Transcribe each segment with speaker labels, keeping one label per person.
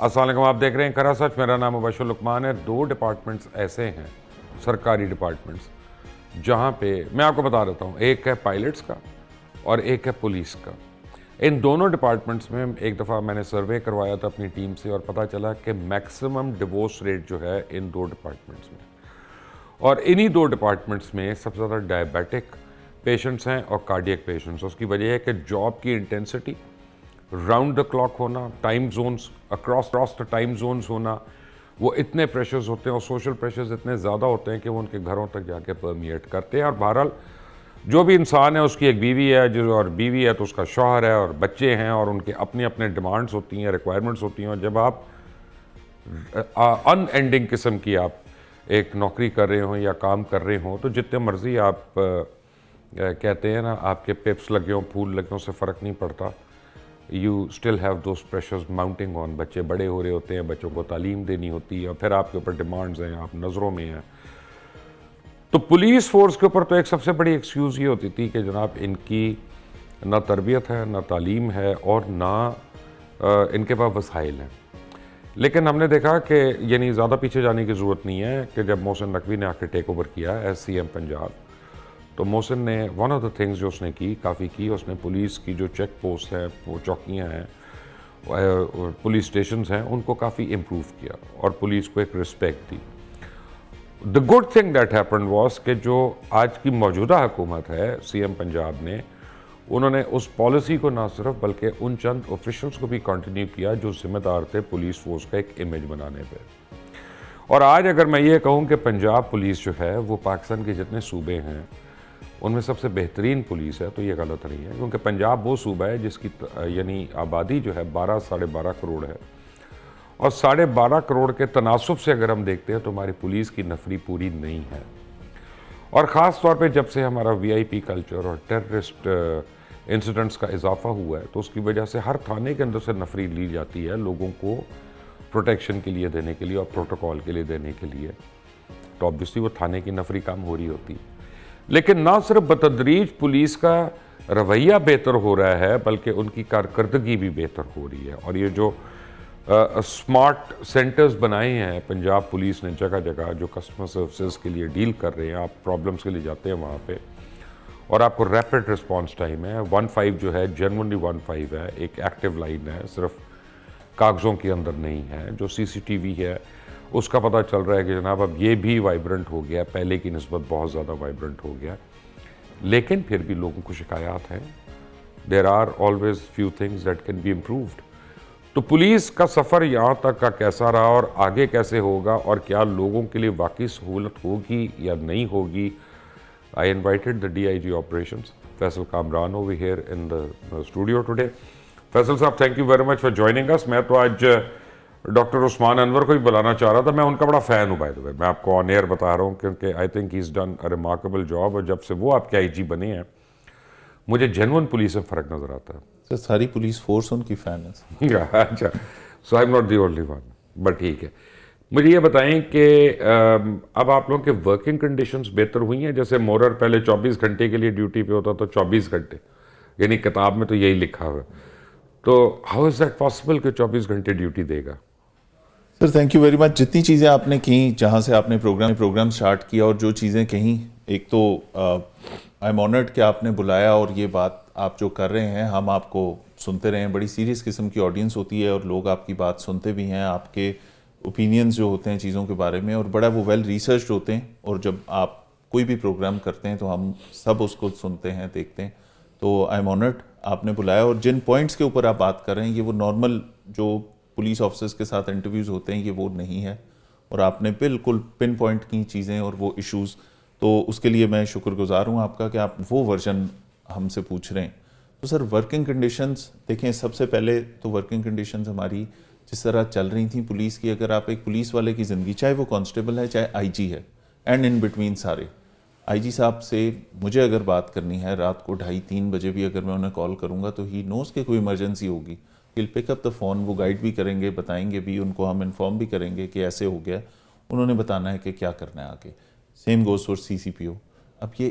Speaker 1: السلام علیکم، آپ دیکھ رہے ہیں کھرا سچ، میرا نام مبشر لقمان ہے۔ دو ڈپارٹمنٹس ایسے ہیں، سرکاری ڈپارٹمنٹس، جہاں پہ میں آپ کو بتا دیتا ہوں، ایک ہے پائلٹس کا اور ایک ہے پولیس کا۔ ان دونوں ڈپارٹمنٹس میں ایک دفعہ میں نے سروے کروایا تھا اپنی ٹیم سے، اور پتہ چلا کہ میکسیمم ڈیورس ریٹ جو ہے ان دو ڈپارٹمنٹس میں، اور انہی دو ڈپارٹمنٹس میں سب سے زیادہ ڈائبیٹک پیشنٹس ہیں اور کارڈیک پیشنٹس۔ اس کی وجہ ہے کہ جاب کی انٹینسٹی، راؤنڈ دا کلاک ہونا، time zones across the time zones ہونا، وہ اتنے پریشرز ہوتے ہیں اور سوشل پریشرز اتنے زیادہ ہوتے ہیں کہ وہ ان کے گھروں تک جا کے پرمیٹ کرتے ہیں۔ اور بہرحال جو بھی انسان ہے، اس کی ایک بیوی ہے، اور بیوی ہے تو اس کا شوہر ہے اور بچے ہیں، اور ان کے اپنے اپنے ڈیمانڈز ہوتی ہیں، ریکوائرمنٹس ہوتی ہیں۔ اور جب آپ ان اینڈنگ قسم کی آپ ایک نوکری کر رہے ہوں یا کام کر رہے ہوں، تو جتنے مرضی آپ کہتے ہیں نا آپ کے پپس لگے ہوں، پھول لگے ہوں، سے فرق نہیں پڑتا۔ You still have those pressures mounting on. بچے بڑے ہو رہے ہوتے ہیں، بچوں کو تعلیم دینی ہوتی ہے، اور پھر آپ کے اوپر ڈیمانڈز ہیں، آپ نظروں میں ہیں۔ تو پولیس فورس کے اوپر تو ایک سب سے بڑی ایکسکیوز یہ ہوتی تھی کہ جناب ان کی نہ تربیت ہے، نہ تعلیم ہے، اور نہ ان کے پاس وسائل ہیں۔ لیکن ہم نے دیکھا کہ یعنی زیادہ پیچھے جانے کی ضرورت نہیں ہے کہ جب محسن نقوی نے آ کے ٹیک اوور کیا ایز سی ایم پنجاب، تو محسن نے ون آف دا تھنگز جو اس نے کافی کی، اس نے پولیس کی جو چیک پوسٹ ہیں، وہ چوکیاں ہیں، پولیس اسٹیشنز ہیں، ان کو کافی امپروو کیا اور پولیس کو ایک respect the. The good thing that happened was کہ جو آج کی موجودہ حکومت ہے، سی ایم پنجاب نے، انہوں نے اس پالیسی کو نہ صرف بلکہ ان چند آفیشلز کو بھی کنٹینیو کیا جو ذمہ دار تھے پولیس فورس کا ایک امیج بنانے پہ۔ اور آج اگر میں یہ کہوں کہ پنجاب پولیس جو ہے وہ پاکستان کے جتنے صوبے ہیں ان میں سب سے بہترین پولیس ہے، تو یہ غلط نہیں ہے، کیونکہ پنجاب وہ صوبہ ہے جس کی یعنی آبادی جو ہے 12-12.5 کروڑ ہے، اور 12.5 کروڑ کے تناسب سے اگر ہم دیکھتے ہیں تو ہماری پولیس کی نفری پوری نہیں ہے۔ اور خاص طور پہ جب سے ہمارا وی آئی پی کلچر اور ٹیررسٹ انسیڈنٹس کا اضافہ ہوا ہے، تو اس کی وجہ سے ہر تھانے کے اندر سے نفری لی جاتی ہے لوگوں کو پروٹیکشن کے لیے دینے کے لیے اور پروٹوکول کے لیے دینے کے لیے، تو آبویسلی وہ تھانے کی نفری کم ہو رہی ہوتی ہے۔ لیکن نہ صرف بتدریج پولیس کا رویہ بہتر ہو رہا ہے بلکہ ان کی کارکردگی بھی بہتر ہو رہی ہے۔ اور یہ جو اسمارٹ سینٹرز بنائے ہیں پنجاب پولیس نے جگہ جگہ، جو کسٹمر سروسز کے لیے ڈیل کر رہے ہیں، آپ پرابلمس کے لیے جاتے ہیں وہاں پہ، اور آپ کو ریپڈ رسپانس ٹائم ہے 15 جو ہے جنورلی 15 ہے، ایک ایکٹیو لائن ہے، صرف کاغذوں کے اندر نہیں ہے۔ جو سی سی ٹی وی ہے اس کا پتہ چل رہا ہے کہ جناب اب یہ بھی وائبرنٹ ہو گیا، پہلے کی نسبت بہت زیادہ وائبرنٹ ہو گیا، لیکن پھر بھی لوگوں کو شکایات ہیں۔ There are always few things that can be improved. تو پولیس کا سفر یہاں تک کا کیسا رہا اور آگے کیسے ہوگا، اور کیا لوگوں کے لیے واقعی سہولت ہوگی یا نہیں ہوگی؟ I invited the DIG operations, Faisal Kamran, over here in the studio today. Faisal صاحب, thank you very much for joining us. میں تو آج ڈاکٹر عثمان انور کو ہی بلانا چاہ رہا تھا، میں ان کا بڑا فین ہوں بائی دا وے، میں آپ کو آن ایئر بتا رہا ہوں، کیونکہ I think he is done a remarkable job, اور جب سے وہ آپ کے آئی جی بنے ہیں مجھے جینون پولیس میں فرق نظر آتا ہے۔
Speaker 2: سر ساری پولیس فورس ان کی فین ہے۔
Speaker 1: اچھا، so I am not the only one, but ٹھیک ہے۔ مجھے یہ بتائیں کہ اب آپ لوگوں کے ورکنگ کنڈیشنز بہتر ہوئی ہیں؟ جیسے مورر پہلے 24 گھنٹے کے لیے ڈیوٹی پہ ہوتا تو 24 گھنٹے، یعنی کتاب میں تو یہی لکھا ہوا ہے، تو ہاؤ از دیٹ پاسبل کہ 24 گھنٹے ڈیوٹی دے گا؟
Speaker 2: Sir thank you very much. جتنی چیزیں آپ نے کہیں، جہاں سے آپ نے پروگرام سٹارٹ کیا، اور جو چیزیں کہیں، ایک تو آئی ایم آنرڈ کہ آپ نے بلایا، اور یہ بات آپ جو کر رہے ہیں ہم آپ کو سنتے رہے ہیں۔ بڑی سیریس قسم کی آڈینس ہوتی ہے اور لوگ آپ کی بات سنتے بھی ہیں، آپ کے اوپینینز جو ہوتے ہیں چیزوں کے بارے میں، اور بڑا وہ ویل ریسرچڈ ہوتے ہیں، اور جب آپ کوئی بھی پروگرام کرتے ہیں تو ہم سب اس کو سنتے ہیں، دیکھتے ہیں۔ تو آئی ایم آنرڈ آپ نے بلایا، اور جن پوائنٹس کے اوپر آپ بات کر رہے ہیں یہ وہ نارمل جو پولیس آفیسرز کے ساتھ انٹرویوز ہوتے ہیں، یہ وہ نہیں ہے، اور آپ نے بالکل پن پوائنٹ کی چیزیں اور وہ ایشوز، تو اس کے لیے میں شکر گزار ہوں آپ کا کہ آپ وہ ورژن ہم سے پوچھ رہے ہیں۔ تو سر ورکنگ کنڈیشنز دیکھیں، سب سے پہلے تو ورکنگ کنڈیشنز ہماری جس طرح چل رہی تھیں پولیس کی، اگر آپ ایک پولیس والے کی زندگی، چاہے وہ کانسٹیبل ہے چاہے آئی جی ہے، اینڈ ان بٹوین سارے، آئی جی صاحب سے مجھے اگر بات کرنی ہے رات کو 2:30-3 بجے بھی اگر میں انہیں کال کروں گا تو ہی نوز کہ کوئی ایمرجنسی ہوگی، help pick up the phone, وہ گائیڈ بھی کریں گے، بتائیں گے بھی، ان کو ہم انفارم بھی کریں گے کہ ایسے ہو گیا، انہوں نے بتانا ہے کہ کیا کرنا ہے آگے۔ سیم گوز فور سی سی پی او۔ اب یہ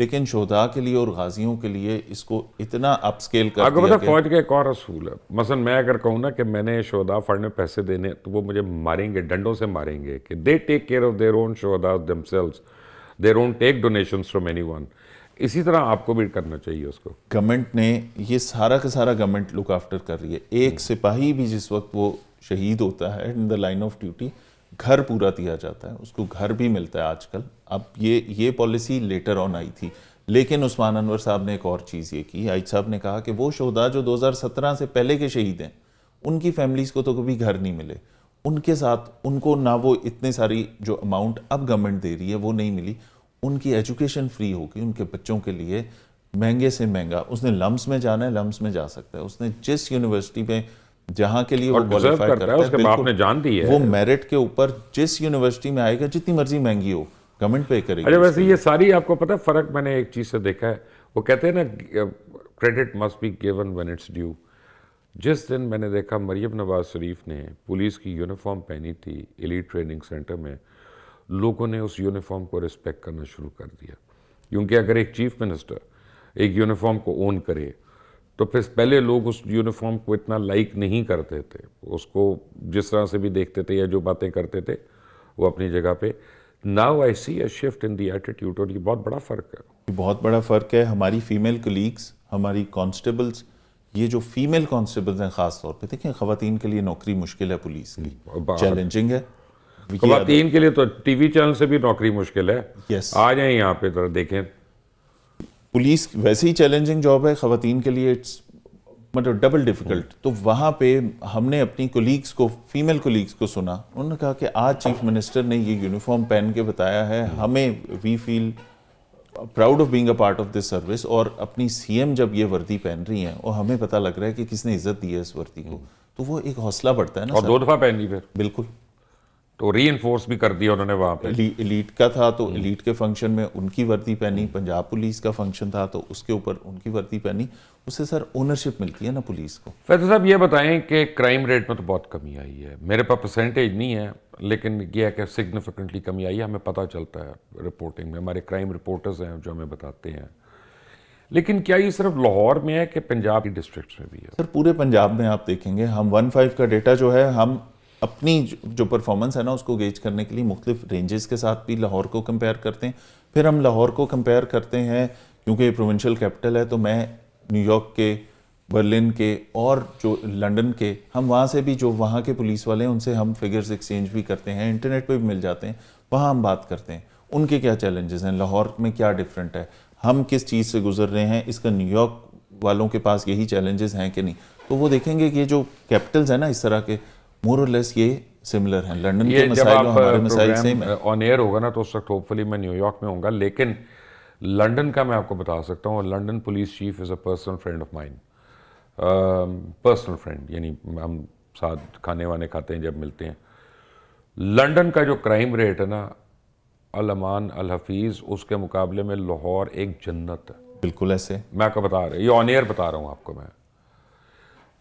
Speaker 2: لیکن شہداء کے لیے اور غازیوں کے لیے اس کو اتنا اپ سکیل کر
Speaker 1: آپ کو
Speaker 2: دیا
Speaker 1: پتا فوج کا ایک اور اصول ہے. مثلا میں اگر کہوں نا کہ میں نے شہداء فنڈ میں پیسے دینے تو وہ مجھے ماریں گے, ڈنڈوں سے ماریں گے کہ they take care of their own شہداء themselves, they don't take donations from anyone. اسی طرح آپ کو بھی کرنا چاہیے اس کو.
Speaker 2: گورنمنٹ نے یہ سارا کا سارا گورنمنٹ لک آفٹر کر رہی ہے. ایک سپاہی بھی جس وقت وہ شہید ہوتا ہے ان دا لائن آف ڈیوٹی, گھر پورا دیا جاتا ہے, اس کو گھر بھی ملتا ہے آج کل. اب یہ پالیسی لیٹر آن آئی تھی, لیکن عثمان انور صاحب نے ایک اور چیز یہ کی. عائد صاحب نے کہا کہ وہ شہداء جو 2017 سے پہلے کے شہید ہیں ان کی فیملیز کو تو کبھی گھر نہیں ملے, ان کے ساتھ ان کو نہ وہ اتنے ساری جو اماؤنٹ اب گورنمنٹ دے رہی ہے وہ نہیں ملی, ان کی ایجوکیشن فری ہوگی, ان کے بچوں کے لیے مہنگے سے مہنگا. اس نے لمس میں جانا ہے, لمس میں جا سکتا ہے. اس نے جس یونیورسٹی میں جہاں کے لیے وہ کوالیفائی کرتا ہے,
Speaker 1: اس کے باپ نے جان دی ہے,
Speaker 2: وہ میرٹ کے اوپر جس یونیورسٹی میں آئے گا جتنی مرضی مہنگی ہو گورنمنٹ پے کرے گی.
Speaker 1: اچھا ویسے یہ ساری آپ کو پتہ فرق میں نے ایک چیز سے دیکھا ہے, وہ کہتے ہیں نا credit must be given when it's due. جس دن میں نے دیکھا مریم نواز شریف نے پولیس کی یونیفارم پہنی تھی ایلیٹ ٹریننگ سینٹر میں, لوگوں نے اس یونیفارم کو رسپیکٹ کرنا شروع کر دیا. کیونکہ اگر ایک چیف منسٹر ایک یونیفارم کو اون کرے تو پھر پہلے لوگ اس یونیفارم کو اتنا لائک نہیں کرتے تھے, اس کو جس طرح سے بھی دیکھتے تھے یا جو باتیں کرتے تھے وہ اپنی جگہ پہ. Now I see a shift in the attitude, اور یہ بہت بڑا فرق ہے.
Speaker 2: یہ بہت بڑا فرق ہے. ہماری فیمیل کلیگز, ہماری کانسٹیبلز, یہ جو فیمیل کانسٹیبلز ہیں خاص طور پہ, دیکھیں خواتین کے لیے نوکری مشکل ہے, پولیس کی چیلنجنگ ہے.
Speaker 1: خواتین کے لیے تو ٹی وی چینل سے بھی نوکری مشکل ہے.
Speaker 2: یس,
Speaker 1: آ جائیں یہاں پہ ذرا دیکھیں.
Speaker 2: پولیس ویسے ہی چیلنجنگ جاب ہے, خواتین کے لیے اٹس مطلب ڈبل ڈیفیکلٹ. تو وہاں پہ ہم نے اپنی کولیگز کو, فیمیل کولیگز کو سنا, انہوں نے کہا کہ آج چیف منسٹر نے یہ یونیفارم پہن کے بتایا ہے, ہمیں we feel proud of being a part of this service. اور اپنی سی ایم جب یہ وردی پہن رہی ہیں اور ہمیں پتہ لگ رہا ہے کہ کس نے عزت دی ہے اس وردی کو, تو وہ ایک حوصلہ بڑھتا ہے نا.
Speaker 1: اور 2 دفعہ پہن لی پھر,
Speaker 2: بالکل,
Speaker 1: تو ری انفورس بھی کر دیا انہوں نے وہاں پہ.
Speaker 2: ایلیٹ کا تھا تو ایلیٹ کے فنکشن میں ان کی وردی پہنی, پنجاب پولیس کا فنکشن تھا تو اس کے اوپر ان کی وردی پہنی. اس سے سر اونرشپ ملتی ہے نا پولیس کو.
Speaker 1: فیصل صاحب یہ بتائیں کہ کرائم ریٹ میں تو بہت کمی آئی ہے, میرے پاس پرسنٹیج نہیں ہے لیکن یہ ہے کہ سگنیفیکنٹلی کمی آئی ہے, ہمیں پتہ چلتا ہے رپورٹنگ میں, ہمارے کرائم رپورٹرز ہیں جو ہمیں بتاتے ہیں. لیکن کیا یہ صرف لاہور میں ہے کہ پنجاب کی ڈسٹرکٹس میں بھی ہے؟
Speaker 2: سر پورے پنجاب میں آپ دیکھیں گے, ہم 1.5 کا ڈیٹا جو ہے, ہم اپنی جو پرفارمنس ہے نا اس کو گیج کرنے کے لیے مختلف رینجز کے ساتھ بھی لاہور کو کمپیئر کرتے ہیں. پھر ہم لاہور کو کمپیئر کرتے ہیں کیونکہ یہ پروونشل کیپٹل ہے, تو میں نیو یارک کے, برلن کے اور جو لنڈن کے, ہم وہاں سے بھی جو وہاں کے پولیس والے ہیں ان سے ہم فگرز ایکسچینج بھی کرتے ہیں, انٹرنیٹ پہ بھی مل جاتے ہیں, وہاں ہم بات کرتے ہیں ان کے کیا چیلنجز ہیں, لاہور میں کیا ڈفرینٹ ہے, ہم کس چیز سے گزر رہے ہیں, اس کا نیو یارک والوں کے پاس یہی چیلنجز ہیں کہ نہیں. تو وہ دیکھیں گے کہ یہ جو کیپٹلز ہیں نا اس طرح کے, مور اور لیس یہ سملر ہیں. لنڈن کے مسائل اور ہمارے مسائل سیم ہیں.
Speaker 1: آن ایئر ہوگا نا تو اس وقت ہوپفلی میں نیو یارک میں ہوں گا, لیکن لنڈن کا میں آپ کو بتا سکتا ہوں, London police chief is a personal friend of mine, personal friend, یعنی ہم ساتھ کھانے وانے کھاتے ہیں جب ملتے ہیں. لنڈن کا جو کرائم ریٹ ہے نا الامان الحفیظ, اس کے مقابلے میں لاہور ایک جنت ہے.
Speaker 2: بالکل ایسے,
Speaker 1: میں آپ کو بتا رہا ہوں, یہ آن ایئر بتا رہا ہوں آپ کو میں.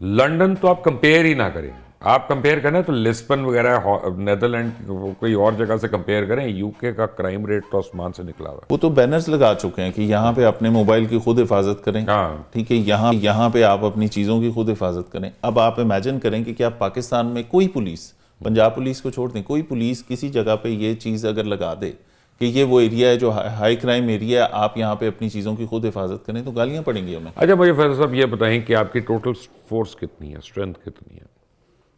Speaker 1: لنڈن تو آپ کمپیئر ہی نہ کریں, آپ کمپیئر کریں تو لسبن وغیرہ نیدرلینڈ کوئی اور جگہ سے کمپیئر کریں, یو کے کا کرائم ریٹ تو آسمان سے نکلا ہوا ہے.
Speaker 2: وہ تو بینرز لگا چکے ہیں کہ یہاں پہ اپنے موبائل کی خود حفاظت کریں, ٹھیک ہے, یہاں پہ آپ اپنی چیزوں کی خود حفاظت کریں. اب آپ امیجن کریں کہ کیا پاکستان میں کوئی پولیس, پنجاب پولیس کو چھوڑ دیں, کوئی پولیس کسی جگہ پہ یہ چیز اگر لگا دے کہ یہ وہ ایریا ہے جو ہائی کرائم ایریا ہے, آپ یہاں پہ اپنی چیزوں کی خود حفاظت کریں, تو گالیاں پڑیں گی ہمیں.
Speaker 1: اچھا مجھے فیصل صاحب یہ بتائیں کہ آپ کی ٹوٹل فورس کتنی ہے, اسٹرینتھ کتنی ہے؟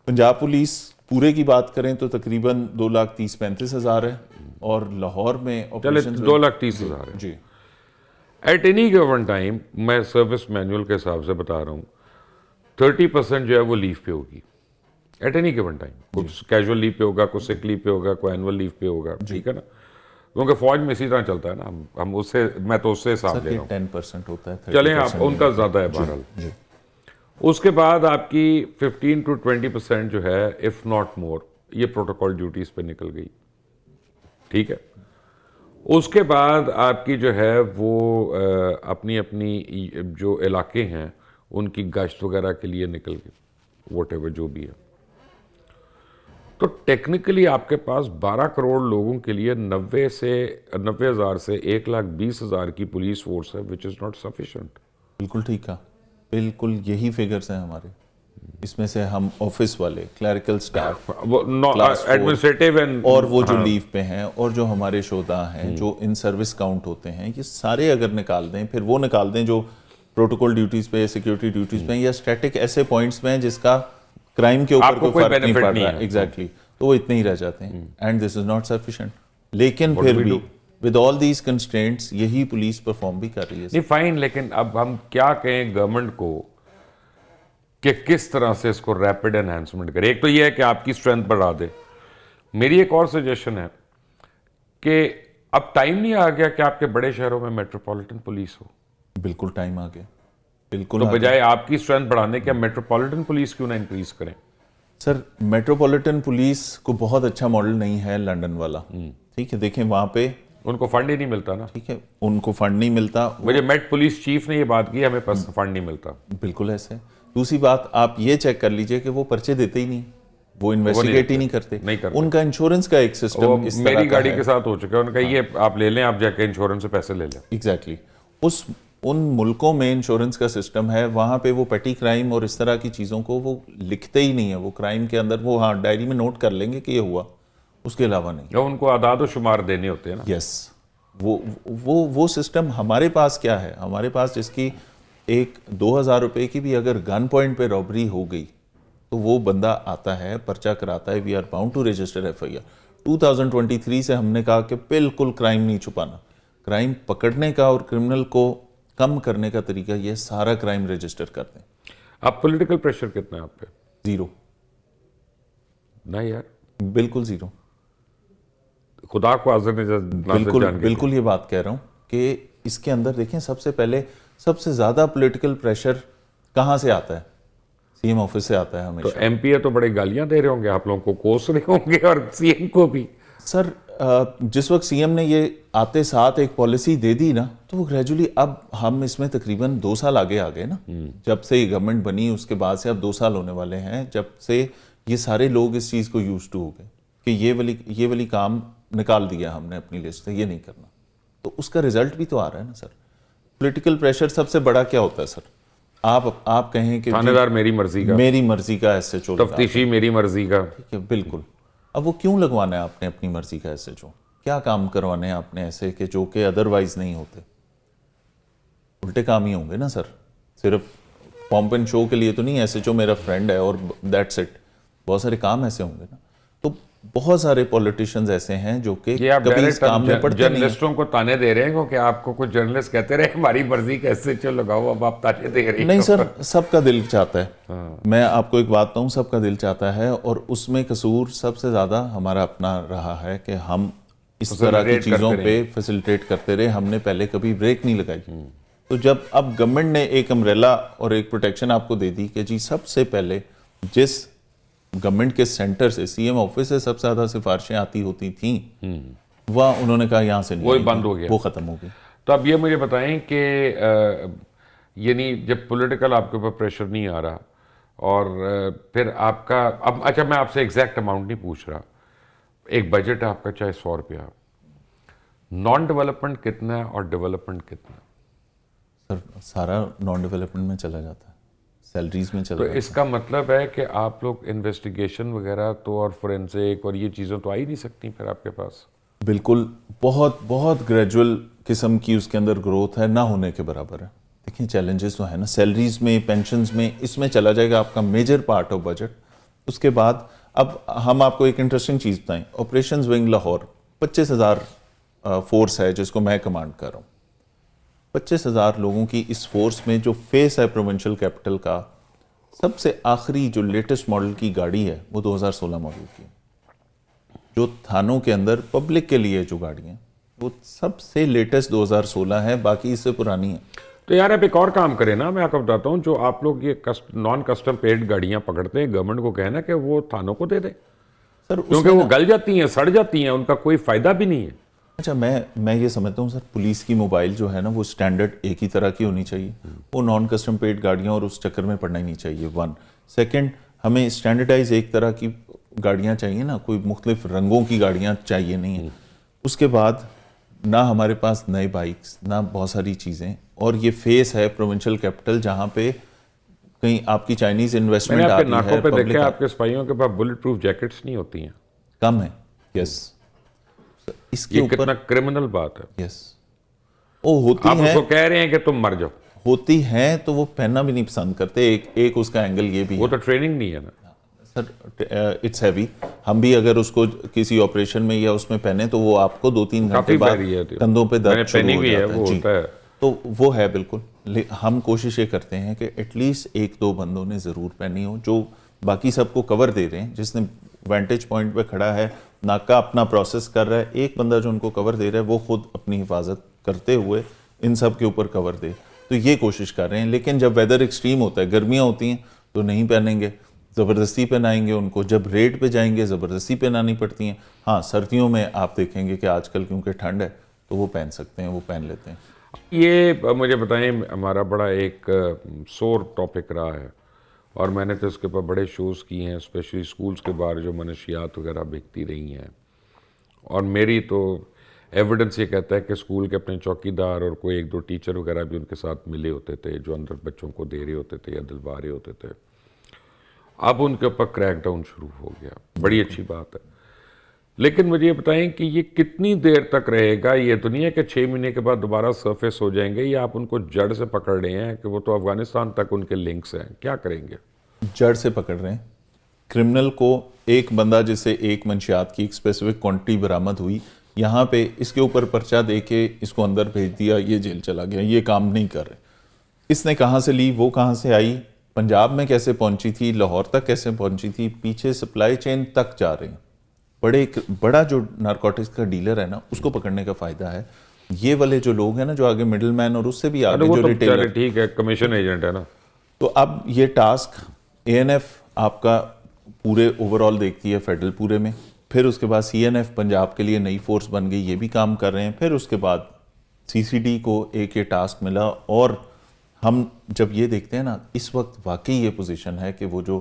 Speaker 2: پنجاب پولیس پورے کی بات کریں تو تقریباً 2,30,35,000 ہے, اور لاہور میں
Speaker 1: 2,30,000 ہے
Speaker 2: جی.
Speaker 1: ایٹ اینی گیون ٹائم, میں سروس مینول کے حساب سے بتا رہا ہوں, 30% جو ہے وہ لیو پہ ہوگی ایٹ اینی گیون ٹائم. کچھ کیجول لیو پہ ہوگا, کچھ سک لیو پہ ہوگا, کوئی اینول لیو پہ ہوگا, ٹھیک ہے نا, کیونکہ فوج میں اسی طرح چلتا ہے نا, ہم اس سے, میں تو اس سے حساب لے رہا ہوں.
Speaker 2: 10% ہوتا ہے,
Speaker 1: چلیں آپ ان کا زیادہ ہے بہرحال. اس کے بعد آپ کی 15 to 20% جو ہے اف ناٹ مور, یہ پروٹوکول ڈیوٹیز پہ نکل گئی, ٹھیک ہے. اس کے بعد آپ کی جو ہے وہ اپنی اپنی جو علاقے ہیں ان کی گشت وغیرہ کے لیے نکل گئی, واٹ ایور جو بھی ہے. تو ٹیکنیکلی آپ کے پاس 12 کروڑ لوگوں کے لیے 90,000 سے 1,20,000 کی پولیس فورس ہے which is not sufficient.
Speaker 2: بالکل ٹھیک ہے، بالکل یہی فگرز ہیں ہمارے. اس میں سے ہم آفس والے، کلیریکل سٹاف،
Speaker 1: ایڈمنسٹریٹو اینڈ
Speaker 2: اور وہ جو لیو پہ ہیں اور جو ہمارے شہداء ہیں جو ان سروس کاؤنٹ ہوتے ہیں، یہ سارے اگر نکال دیں، پھر وہ نکال دیں جو پروٹوکول ڈیوٹیز پہ، سیکیورٹی ڈیوٹیز پہ، یا اسٹیٹک ایسے پوائنٹس میں جس کا کرائم کے اوپر کوئی فرق نہیں پڑ رہا ہے، ایگزیکٹلی، تو وہ اتنے ہی رہ جاتے ہیں. And this is not sufficient. لیکن پھر بھی ود آل دیز کنسٹرینٹس یہی پولیس پرفارم بھی کر رہی ہے.
Speaker 1: نہیں فائن، لیکن اب ہم کیا کہیں گورنمنٹ کو کہ کس طرح سے اس کو ریپڈ انہینسمنٹ کرے. ایک تو یہ ہے کہ آپ کی اسٹرینتھ بڑھا دے. میری ایک اور سجیشن ہے کہ اب ٹائم نہیں آ گیا کہ آپ کے بڑے شہروں میں میٹروپولیٹن پولیس ہو.
Speaker 2: بالکل ٹائم آ گیا، بالکل.
Speaker 1: تو بجائے آپ کی اسٹرینتھ بڑھانے کے میٹروپولیٹن پولیس کیوں نہ انکریز کریں؟
Speaker 2: سر میٹروپولیٹن پولیس کو بہت اچھا ماڈل نہیں ہے لنڈن والا، ٹھیک ہے. دیکھیں وہاں پہ
Speaker 1: ان کو فنڈ ہی نہیں ملتا نا.
Speaker 2: ٹھیک ہے، ان کو فنڈ نہیں ملتا.
Speaker 1: مجھے میٹ پولیس چیف نے یہ بات کی، ہمیں پاس فنڈ نہیں ملتا.
Speaker 2: بالکل ایسے. دوسری بات آپ یہ چیک کر لیجئے کہ وہ پرچے دیتے ہی نہیں، وہ انویسٹیگیٹ ہی نہیں کرتے. ان کا انشورنس کا ایک سسٹم اس طرح
Speaker 1: میری گاڑی کے ساتھ ہو چکا ہے، ان کا یہ آپ لے لیں، آپ جا کے انشورنس سے پیسے لے لیں.
Speaker 2: ایگزیکٹلی. ان ملکوں میں انشورنس کا سسٹم ہے، وہاں پہ وہ پیٹی کرائم اور اس طرح کی چیزوں کو وہ لکھتے ہی نہیں ہیں. وہ کرائم کے اندر وہ ہاں ڈائری میں نوٹ کر لیں گے کہ یہ ہوا، اس کے علاوہ نہیں.
Speaker 1: ان کو اعداد و شمار دینے ہوتے ہیں نا.
Speaker 2: یس. وہ سسٹم ہمارے پاس کیا ہے؟ ہمارے پاس جس کی 2,000 روپے کی بھی اگر گن پوائنٹ پہ رابری ہو گئی تو وہ بندہ آتا ہے، پرچہ کراتا ہے. We are bound to register F I R. 2023 سے ہم نے کہا کہ بالکل کرائم نہیں چھپانا. کرائم پکڑنے کا اور کرمنل کو کم کرنے کا طریقہ یہ سارا کرائم رجسٹر کر دیں.
Speaker 1: اب پولیٹیکل پریشر کتنا ہے آپ پہ؟
Speaker 2: 0.
Speaker 1: نہیں یار،
Speaker 2: بالکل 0.
Speaker 1: خدا کو حاضر
Speaker 2: بالکل یہ بات کہہ رہا ہوں کہ اس کے اندر دیکھیں سب سے پہلے سب سے زیادہ پولیٹیکل پریشر کہاں سے آتا ہے؟ سی ایم آفس سے آتا ہے ہمیشہ.
Speaker 1: تو ایم پی اے تو بڑے گالیاں دے رہے ہوں گے آپ لوگوں کو، کوس رہے ہوں گے، اور سی ایم کو بھی.
Speaker 2: سر جس وقت سی ایم نے یہ آتے ساتھ ایک پالیسی دے دی نا، تو وہ گریجولی اب ہم اس میں تقریباً 2 سال آگے آ گئے نا. جب سے یہ گورنمنٹ بنی اس کے بعد سے اب 2 سال ہونے والے ہیں جب سے یہ سارے لوگ اس چیز کو یوز ٹو ہو گئے کہ یہ والی کام نکال دیا ہم نے اپنی لسٹ سے، یہ نہیں کرنا. تو اس کا رزلٹ بھی تو آ رہا ہے نا سر. پولیٹیکل پریشر سب سے بڑا کیا ہوتا ہے سر؟ آپ کہیں کہ
Speaker 1: تھانے دار میری مرضی کا،
Speaker 2: ایس ایچ او
Speaker 1: تفتیشی میری مرضی کا.
Speaker 2: ٹھیک ہے، بالکل. اب وہ کیوں لگوانا ہے آپ نے اپنی مرضی کا ایس ایچ او؟ کیا کام کروانے ہیں آپ نے ایسے کہ جو کہ ادروائز نہیں ہوتے؟ الٹے کام ہی ہوں گے نا سر. صرف پومپ اینڈ شو کے لیے تو نہیں ایس ایچ او میرا فرینڈ ہے اور دیٹس اٹ. بہت سارے کام ایسے ہوں گے نا. تو بہت سارے پولیٹیشینز ایسے ہیں جو کہ کبھی اس کام میں پڑتے نہیں ہیں.
Speaker 1: جرنلسٹوں کو تانے دے رہے ہیں کہ آپ کو کچھ جرنلسٹ کہتے رہے ہماری مرضی کا ایس ایچ او لگاؤ، اب آپ تانے دے رہے ہیں.
Speaker 2: نہیں سر، سب کا دل چاہتا ہے. میں آپ کو ایک بات بتاؤں، سب کا دل چاہتا ہے، اور اس میں قصور سب سے زیادہ ہمارا اپنا رہا ہے کہ ہم اس طرح کی چیزوں پہ فیسیلیٹیٹ کرتے رہے. ہم نے پہلے کبھی بریک نہیں لگائی. تو جب اب گورنمنٹ نے ایک امبریلا اور ایک پروٹیکشن آپ کو دے دی کہ جی سب سے پہلے جس گورنمنٹ کے سینٹر سے، سی ایم آفس سے سب سے زیادہ سفارشیں آتی ہوتی تھیں، وہ انہوں نے کہا یہاں سے نہیں،
Speaker 1: وہی بند ہو گیا،
Speaker 2: وہ ختم ہو گئی.
Speaker 1: تو اب یہ مجھے بتائیں کہ یعنی جب پولیٹیکل آپ کے اوپر پریشر نہیں آ رہا اور پھر آپ کا اب اچھا میں آپ سے ایگزیکٹ اماؤنٹ نہیں پوچھ رہا، ایک بجٹ ہے آپ کا چاہے 100 روپیہ، نان ڈیولپمنٹ کتنا ہے اور ڈیولپمنٹ کتنا ہے؟
Speaker 2: سر سارا نان ڈیولپمنٹ میں چلا جاتا ہے، سیلریز میں چلا جاتا ہے.
Speaker 1: تو اس کا مطلب ہے کہ آپ لوگ انویسٹیگیشن وغیرہ تو اور فورینسک اور یہ چیزیں تو آ ہی نہیں سکتی پھر آپ کے پاس.
Speaker 2: بالکل، بہت گریجول قسم کی اس کے اندر گروتھ ہے، نہ ہونے کے برابر ہے. دیکھیں چیلنجز تو ہے نا، سیلریز میں، پینشنز میں، اس میں چلا جائے گا آپ کا میجر پارٹ آف بجٹ. اس کے بعد اب ہم آپ کو ایک انٹرسٹنگ چیز بتائیں. آپریشنز ونگ لاہور 25,000 فورس ہے جس کو میں کمانڈ کر رہا ہوں. 25,000 لوگوں کی اس فورس میں جو فیس ہے پروونشل کیپٹل کا، سب سے آخری جو لیٹسٹ ماڈل کی گاڑی ہے وہ 2016 ماڈل کی. جو تھانوں کے اندر پبلک کے لیے جو گاڑی ہیں وہ سب سے لیٹسٹ 2016 ہے، باقی اس سے پرانی ہیں.
Speaker 1: تو یار آپ ایک اور کام کریں نا، میں آپ کو بتاتا ہوں، جو آپ لوگ یہ نان کسٹم پیڈ گاڑیاں پکڑتے ہیں، گورنمنٹ کو کہنا کہ وہ تھانوں کو دے دیں سر، کیونکہ وہ گل جاتی ہیں، سڑ جاتی ہیں، ان کا کوئی فائدہ بھی نہیں ہے.
Speaker 2: اچھا میں یہ سمجھتا ہوں سر، پولیس کی موبائل جو ہے نا وہ سٹینڈرڈ ایک ہی طرح کی ہونی چاہیے. وہ نان کسٹم پیڈ گاڑیاں اور اس چکر میں پڑنا ہی نہیں چاہیے. 1 سیکنڈ، ہمیں سٹینڈرڈائز ایک طرح کی گاڑیاں چاہیے نا, کوئی مختلف رنگوں کی گاڑیاں چاہیے نہیں ہیں. اس کے بعد نہ ہمارے پاس نئے بائکس, نہ بہت ساری چیزیں, اور یہ فیس ہے پروونشل کیپٹل جہاں پہ کہیں آپ کی چائنیز
Speaker 1: میں نے
Speaker 2: انویسٹمنٹ
Speaker 1: آپ
Speaker 2: آ
Speaker 1: کے
Speaker 2: رہی
Speaker 1: ناکوں
Speaker 2: ہے,
Speaker 1: پہ
Speaker 2: پبلک
Speaker 1: دیکھا آپ کے سپاہیوں کے پاس بلٹ پروف جیکٹس نہیں ہوتی ہیں,
Speaker 2: کم ہے. یس, اس کے
Speaker 1: یہ
Speaker 2: اوپر
Speaker 1: کتنا کرمنل بات ہے.
Speaker 2: یس وہ ہوتی
Speaker 1: آپ اس
Speaker 2: ہیں,
Speaker 1: کو کہہ رہے ہیں کہ تم مر جاؤ,
Speaker 2: ہوتی ہیں تو وہ پہننا بھی نہیں پسند کرتے. ایک اس کا اینگل یہ بھی
Speaker 1: وہ
Speaker 2: ہے
Speaker 1: تو ٹریننگ نہیں ہے نا
Speaker 2: سر, اٹس ہیوی. ہم بھی اگر اس کو کسی آپریشن میں یا اس میں پہنے تو وہ آپ کو 2-3 گھنٹے
Speaker 1: کافی
Speaker 2: بعد
Speaker 1: بھاری ہے.
Speaker 2: کندھوں پہ
Speaker 1: میں نے
Speaker 2: درد شروع
Speaker 1: پہنی
Speaker 2: ہو
Speaker 1: بھی ہے,
Speaker 2: جاتا ہے.
Speaker 1: وہ
Speaker 2: جی,
Speaker 1: ہوتا ہے.
Speaker 2: تو وہ ہے بالکل. ہم کوشش یہ کرتے ہیں کہ ایٹ لیسٹ 1-2 بندوں نے ضرور پہنی ہو, جو باقی سب کو کور دے رہے ہیں. جس نے وینٹیج پوائنٹ پہ کھڑا ہے, ناکا اپنا پروسیس کر رہا ہے, ایک بندہ جو ان کو کور دے رہا ہے وہ خود اپنی حفاظت کرتے ہوئے ان سب کے اوپر کور دے. تو یہ کوشش کر رہے ہیں. لیکن جب ویدر ایکسٹریم ہوتا ہے, گرمیاں ہوتی ہیں تو نہیں پہنیں گے, زبردستی پہنائیں گے ان کو. جب ریڈ پہ جائیں گے زبردستی پہنانی پڑتی ہیں. ہاں سردیوں میں آپ دیکھیں گے کہ آج کل کیونکہ ٹھنڈ ہے تو وہ پہن سکتے ہیں, وہ پہن لیتے ہیں.
Speaker 1: یہ مجھے بتائیں, ہمارا بڑا ایک سور ٹاپک رہا ہے, اور میں نے تو اس کے اوپر بڑے شوز کیے ہیں, اسپیشلی اسکولز کے باہر جو منشیات وغیرہ بکتی رہی ہیں. اور میری تو ایویڈنس یہ کہتا ہے کہ اسکول کے اپنے چوکی دار اور کوئی 1-2 ٹیچر وغیرہ بھی ان کے ساتھ ملے ہوتے تھے, جو اندر بچوں کو دے رہے ہوتے تھے یا دلوا رہے ہوتے تھے. اب ان کے اوپر کریک ڈاؤن شروع ہو گیا, بڑی اچھی بات ہے. لیکن مجھے یہ بتائیں کہ یہ کتنی دیر تک رہے گا؟ یہ تو نہیں ہے کہ 6 مہینے کے بعد دوبارہ سرفیس ہو جائیں گے, یا آپ ان کو جڑ سے پکڑ رہے ہیں کہ وہ تو افغانستان تک ان کے لنکس ہیں, کیا کریں گے؟
Speaker 2: جڑ سے پکڑ رہے ہیں. کرمنل کو ایک بندہ جسے ایک منشیات کی ایک اسپیسیفک کوانٹٹی برآمد ہوئی, یہاں پہ اس کے اوپر پرچہ دے کے اس کو اندر بھیج دیا, یہ جیل چلا گیا, یہ کام نہیں کر رہے. اس نے کہاں سے لی, وہ کہاں سے آئی, پنجاب میں کیسے پہنچی تھی, لاہور تک کیسے پہنچی تھی, پیچھے سپلائی چین تک جا رہے ہیں. بڑا جو نارکوٹکس کا ڈیلر ہے نا, اس کو پکڑنے کا فائدہ ہے. یہ والے جو لوگ ہیں نا, جو آگے مڈل مین اور اس سے بھی آگے
Speaker 1: وہ
Speaker 2: جو
Speaker 1: تو
Speaker 2: ریٹیلر,
Speaker 1: ٹھیک ہے, کمیشن ایجنٹ ہے نا.
Speaker 2: تو اب یہ ٹاسک ANF آپ کا پورے اوور آل دیکھتی ہے فیڈرل پورے میں. پھر اس کے بعد CNF پنجاب کے لیے نئی فورس بن گئی, یہ بھی کام کر رہے ہیں. پھر اس کے بعد CCD کو ایک یہ ٹاسک ملا. اور ہم جب یہ دیکھتے ہیں نا, اس وقت واقعی یہ پوزیشن ہے کہ وہ جو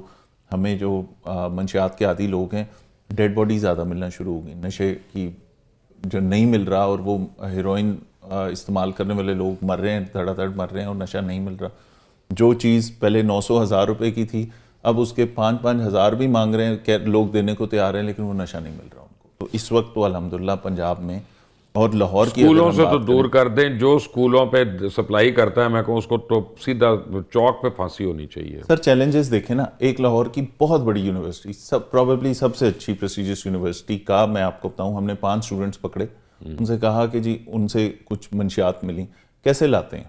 Speaker 2: ہمیں جو منشیات کے عادی لوگ ہیں, ڈیڈ باڈی زیادہ ملنا شروع ہو گئی, نشے کی جو نہیں مل رہا, اور وہ ہیروئن استعمال کرنے والے لوگ مر رہے ہیں, دھڑا دھڑ مر رہے ہیں, اور نشہ نہیں مل رہا. جو چیز پہلے 900,000 روپے کی تھی, اب اس کے 5,000 بھی مانگ رہے ہیں کہ لوگ دینے کو تیار ہیں, لیکن وہ نشہ نہیں مل رہا ان کو. تو اس وقت تو الحمدللہ پنجاب میں اور لاہور کی
Speaker 1: اسکولوں سے تو دور کر دیں, جو اسکولوں پہ سپلائی کرتا ہے, میں کہوں اس کو تو سیدھا چوک پہ پھانسی ہونی چاہیے.
Speaker 2: سر چیلنجز دیکھیں نا, ایک لاہور کی بہت بڑی یونیورسٹی, پروبیبلی سب سے اچھی پریسٹیجیس یونیورسٹی کا میں آپ کو بتاؤں, ہم نے 5 اسٹوڈنٹس پکڑے, ان سے کہا کہ جی ان سے کچھ منشیات ملی, کیسے لاتے ہیں؟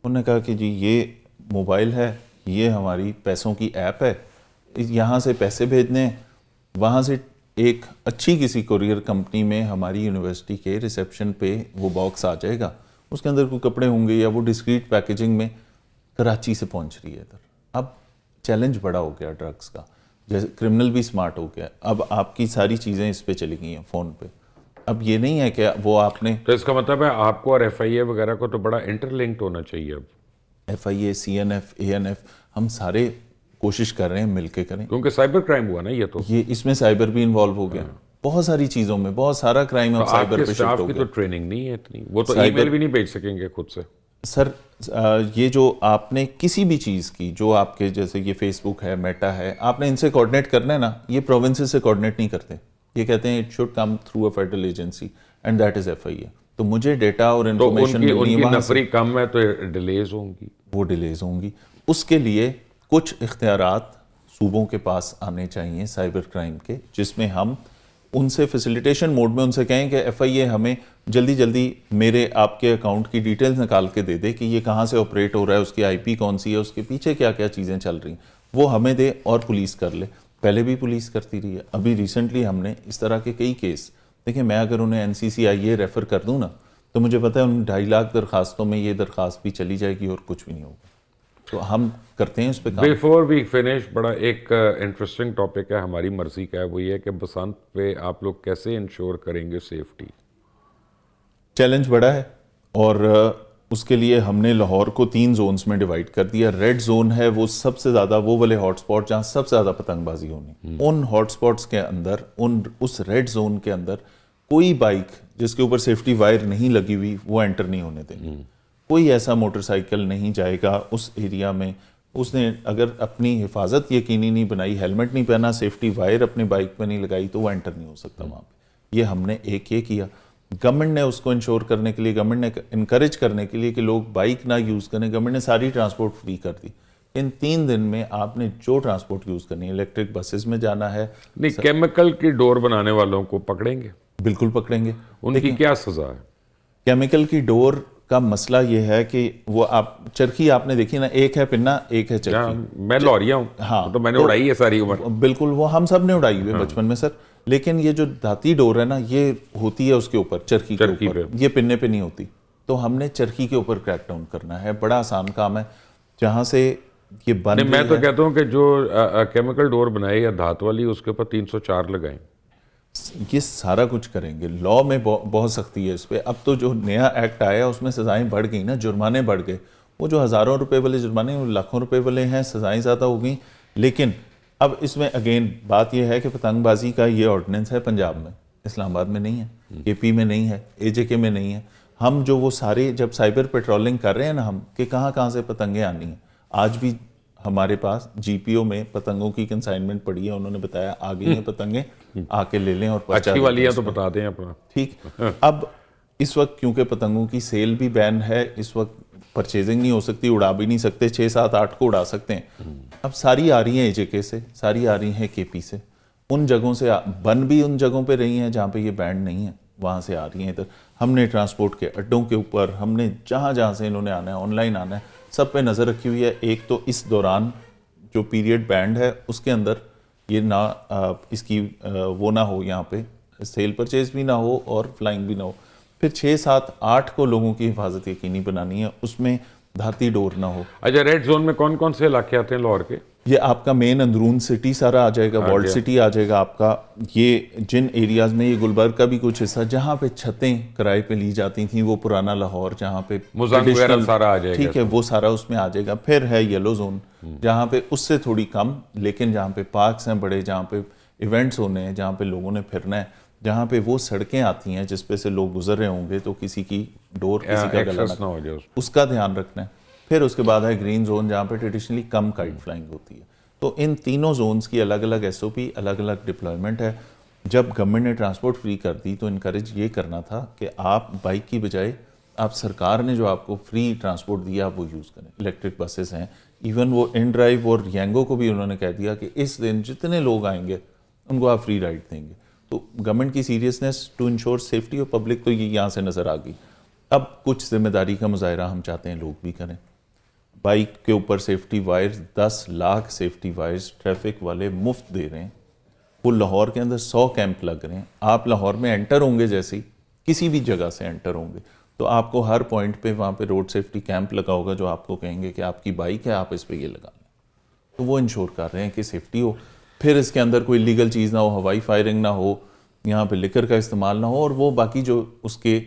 Speaker 2: انہوں نے کہا کہ جی یہ موبائل ہے, یہ ہماری پیسوں کی ایپ ہے, یہاں سے پیسے بھیجنے ہیں, وہاں سے ایک اچھی کسی کوریئر کمپنی میں ہماری یونیورسٹی کے ریسیپشن پہ وہ باکس آ جائے گا, اس کے اندر کوئی کپڑے ہوں گے یا وہ ڈسکریٹ پیکیجنگ میں کراچی سے پہنچ رہی ہے ادھر. اب چیلنج بڑا ہو گیا ڈرگس کا, جیسے کرمنل بھی سمارٹ ہو گیا, اب آپ کی ساری چیزیں اس پہ چلی گئی ہیں فون پہ. اب یہ نہیں ہے کہ وہ آپ نے,
Speaker 1: تو اس کا مطلب ہے آپ کو اور FIA وغیرہ کو تو بڑا انٹر لنکڈ ہونا چاہیے. اب
Speaker 2: FIA, CNF, ANF, ہم سارے کوشش کر رہے ہیں مل کے کریں,
Speaker 1: کیونکہ سائبر کرائم ہوا نا, یہ تو
Speaker 2: یہ اس میں سائبر بھی انوالو ہو گیا. بہت ساری چیزوں میں بہت سارا کرائم اب
Speaker 1: آپ
Speaker 2: سائبر
Speaker 1: کے
Speaker 2: پہ
Speaker 1: اسٹاف
Speaker 2: شفٹ ہو
Speaker 1: کی
Speaker 2: گیا.
Speaker 1: تو ٹریننگ نہیں ہے اتنی, وہ تو ای میل بھی نہیں بھیج سکیں گے خود سے.
Speaker 2: سر یہ جو آپ نے کسی بھی چیز کی, جو آپ کے جیسے یہ فیس بک ہے, میٹا ہے, آپ نے ان سے کوآرڈینیٹ کرنا ہے نا, یہ پروونسز سے کوآرڈینیٹ نہیں کرتے, یہ کہتے ہیں it should come through a federal agency and that is FIA. تو مجھے ڈیٹا اور انفارمیشن ملنی ہے,
Speaker 1: ان کی
Speaker 2: وہاں سے
Speaker 1: نفری کم ہے تو ڈیلیز ہوں گی,
Speaker 2: وہ ڈیلیز ہوں گی. اس کے لیے کچھ اختیارات صوبوں کے پاس آنے چاہیے سائبر کرائم کے, جس میں ہم ان سے فیسیلیٹیشن موڈ میں ان سے کہیں کہ FIA ہمیں جلدی جلدی میرے آپ کے اکاؤنٹ کی ڈیٹیلز نکال کے دے دے کہ یہ کہاں سے آپریٹ ہو رہا ہے, اس کی IP کون سی ہے, اس کے پیچھے کیا کیا چیزیں چل رہی ہیں, وہ ہمیں دے اور پولیس کر لے. پہلے بھی پولیس کرتی رہی ہے, ابھی ریسنٹلی ہم نے اس طرح کے کئی کیس دیکھیں. میں اگر انہیں NCCIA ریفر کر دوں نا, تو مجھے پتہ ہے ان 2.5 لاکھ درخواستوں میں یہ درخواست بھی چلی جائے گی اور کچھ بھی نہیں ہوگا. تو ہم کرتے ہیں اس پہ کام.
Speaker 1: بیفور وی فنش, بڑا ایک انٹرسٹنگ ٹاپک ہے, ہماری مرضی کا ہے, وہ یہ ہے کہ بسنت پہ آپ لوگ کیسے انشور کریں گے سیفٹی؟
Speaker 2: چیلنج بڑا ہے, اور اس کے لیے ہم نے لاہور کو 3 زونز میں ڈیوائڈ کر دیا. ریڈ زون ہے وہ سب سے زیادہ وہ والے ہاٹ سپاٹ جہاں سب سے زیادہ پتنگ بازی ہونی. ان ہاٹ سپاٹس کے اندر اس ریڈ زون کے اندر کوئی بائک جس کے اوپر سیفٹی وائر نہیں لگی ہوئی وہ انٹر نہیں ہونے دیں. کوئی ایسا موٹر سائیکل نہیں جائے گا اس ایریا میں. اس نے اگر اپنی حفاظت یقینی نہیں بنائی, ہیلمٹ نہیں پہنا, سیفٹی وائر اپنے بائک پہ نہیں لگائی تو وہ انٹر نہیں ہو سکتا وہاں پہ. یہ ہم نے ایک یہ کیا. گورنمنٹ نے اس کو انشور کرنے کے لیے, گورنمنٹ نے انکریج کرنے کے لیے کہ لوگ بائک نہ یوز کریں, گورنمنٹ نے ساری ٹرانسپورٹ فری کر دی. ان 3 دن میں آپ نے جو ٹرانسپورٹ یوز کرنی ہے, الیکٹرک بسز میں جانا ہے.
Speaker 1: نہیں, کیمیکل کی ڈور بنانے والوں کو پکڑیں گے؟
Speaker 2: بالکل پکڑیں گے.
Speaker 1: ان کی کیا سزا ہے؟
Speaker 2: کیمیکل کی ڈور کا مسئلہ یہ ہے کہ وہ آپ چرخی آپ نے دیکھی نا, ایک ہے پنا ایک ہے چرخی.
Speaker 1: میں لوریا ہوں,
Speaker 2: ہاں
Speaker 1: تو میں نے اڑائی ہے ساری عمر.
Speaker 2: بالکل, وہ ہم سب نے اڑائی ہوئی بچپن میں سر. لیکن یہ جو دھاتی ڈور ہے نا, یہ ہوتی ہے اس کے اوپر, چرخی کے اوپر, یہ پنے پہ نہیں ہوتی. تو ہم نے چرخی کے اوپر کریک ڈاؤن کرنا ہے. بڑا آسان کام ہے. جہاں سے یہ بن
Speaker 1: میں تو کہتا ہوں کہ جو کیمیکل ڈور بنائے یا دھات والی, اس کے اوپر 304 لگائیں.
Speaker 2: یہ سارا کچھ کریں گے. لا میں بہت سختی ہے اس پہ. اب تو جو نیا ایکٹ آیا اس میں سزائیں بڑھ گئی نا, جرمانے بڑھ گئے. وہ جو ہزاروں روپے والے جرمانے وہ لاکھوں روپے والے ہیں, سزائیں زیادہ ہو گئیں. لیکن اب اس میں اگین بات یہ ہے کہ پتنگ بازی کا یہ آرڈیننس ہے پنجاب میں, اسلام آباد میں نہیں ہے, اے پی میں نہیں ہے, اے جے کے میں نہیں ہے. ہم جو وہ سارے جب سائبر پیٹرولنگ کر رہے ہیں نا ہم, کہ کہاں کہاں سے پتنگیں آنی ہیں, آج بھی ہمارے پاس جی پی او میں پتنگوں کی کنسائنمنٹ پڑی ہے. انہوں نے بتایا آ گئی ہیں پتنگیں, آ کے لے لیں. اور
Speaker 1: اچھی والی ہے تو بتا دیں اپنا.
Speaker 2: ٹھیک. اب اس وقت کیونکہ پتنگوں کی سیل بھی بین ہے, اس وقت پرچیزنگ نہیں ہو سکتی, اڑا بھی نہیں سکتے, 6 7 8 کو اڑا سکتے ہیں. اب ساری آ رہی ہیں اے جے کے سے, ساری آ رہی ہیں کے پی سے. ان جگہوں سے بن بھی ان جگہوں پہ رہی ہیں جہاں پہ یہ بینڈ نہیں ہے, وہاں سے آ رہی ہیں ادھر. ہم نے ٹرانسپورٹ کے اڈوں کے اوپر, ہم نے جہاں جہاں سے انہوں نے آنا ہے, آن لائن آنا ہے, سب پہ نظر رکھی ہوئی ہے. ایک تو اس دوران جو پیریڈ بینڈ ہے اس کے اندر یہ نہ اس کی وہ نہ ہو, یہاں پہ سیل پرچیز بھی نہ ہو اور فلائنگ بھی نہ ہو. پھر 6 7 8 کو لوگوں کی حفاظت یقینی بنانی ہے, اس میں دھاتی ڈور نہ ہو.
Speaker 1: اچھا, ریڈ زون میں کون کون سے علاقے آتے ہیں لاہور کے؟
Speaker 2: یہ آپ کا مین اندرون سٹی سارا آ جائے گا, والڈ سٹی آ جائے گا آپ کا. یہ جن ایریاز میں, یہ گلبرگ کا بھی کچھ حصہ جہاں پہ چھتیں کرائے پہ لی جاتی تھیں, وہ پرانا لاہور جہاں پہ
Speaker 1: مزنگ وغیرہ سارا آ جائے گا.
Speaker 2: ٹھیک ہے, وہ سارا اس میں آ جائے گا. پھر ہے یلو زون جہاں پہ اس سے تھوڑی کم, لیکن جہاں پہ پارکس ہیں بڑے, جہاں پہ ایونٹس ہونے ہیں, جہاں پہ لوگوں نے پھرنا ہے, جہاں پہ وہ سڑکیں آتی ہیں جس پہ سے لوگ گزر رہے ہوں گے تو کسی کی ڈور کسی کا گلا نہ
Speaker 1: ہو جائے,
Speaker 2: اس کا دھیان رکھنا ہے. پھر اس کے بعد ہے گرین زون جہاں پہ ٹریڈیشنلی کم کائٹ فلائنگ ہوتی ہے. تو ان تینوں زونز کی الگ الگ ایس او پی, الگ الگ ڈپلائمنٹ ہے. جب گورنمنٹ نے ٹرانسپورٹ فری کر دی تو انکریج یہ کرنا تھا کہ آپ بائک کی بجائے آپ سرکار نے جو آپ کو فری ٹرانسپورٹ دیا آپ وہ یوز کریں. الیکٹرک بسز ہیں, ایون وہ ان ڈرائیو اور ینگو کو بھی انہوں نے کہہ دیا کہ اس دن جتنے لوگ آئیں گے ان کو آپ فری رائڈ دیں گے. تو گورنمنٹ کی seriousness to ensure safety of public تو یہ یہاں سے نظر آ گئی. اب کچھ ذمہ داری کا مظاہرہ ہم چاہتے ہیں لوگ بھی کریں. بائک کے اوپر safety wires 10 lakh safety wires traffic والے مفت دے رہے ہیں. وہ لاہور کے اندر 100 کیمپ لگ رہے ہیں. آپ لاہور میں انٹر ہوں گے, جیسے کسی بھی جگہ سے انٹر ہوں گے تو آپ کو ہر پوائنٹ پہ وہاں پہ روڈ سیفٹی کیمپ لگا ہوگا جو آپ کو کہیں گے کہ آپ کی بائک ہے, آپ اس پہ یہ لگا لیں. تو وہ انشور کر رہے ہیں کہ سیفٹی ہو. پھر اس کے اندر کوئی لیگل چیز نہ ہو, ہوائی فائرنگ نہ ہو, یہاں پہ لکر کا استعمال نہ ہو, اور وہ باقی جو اس کے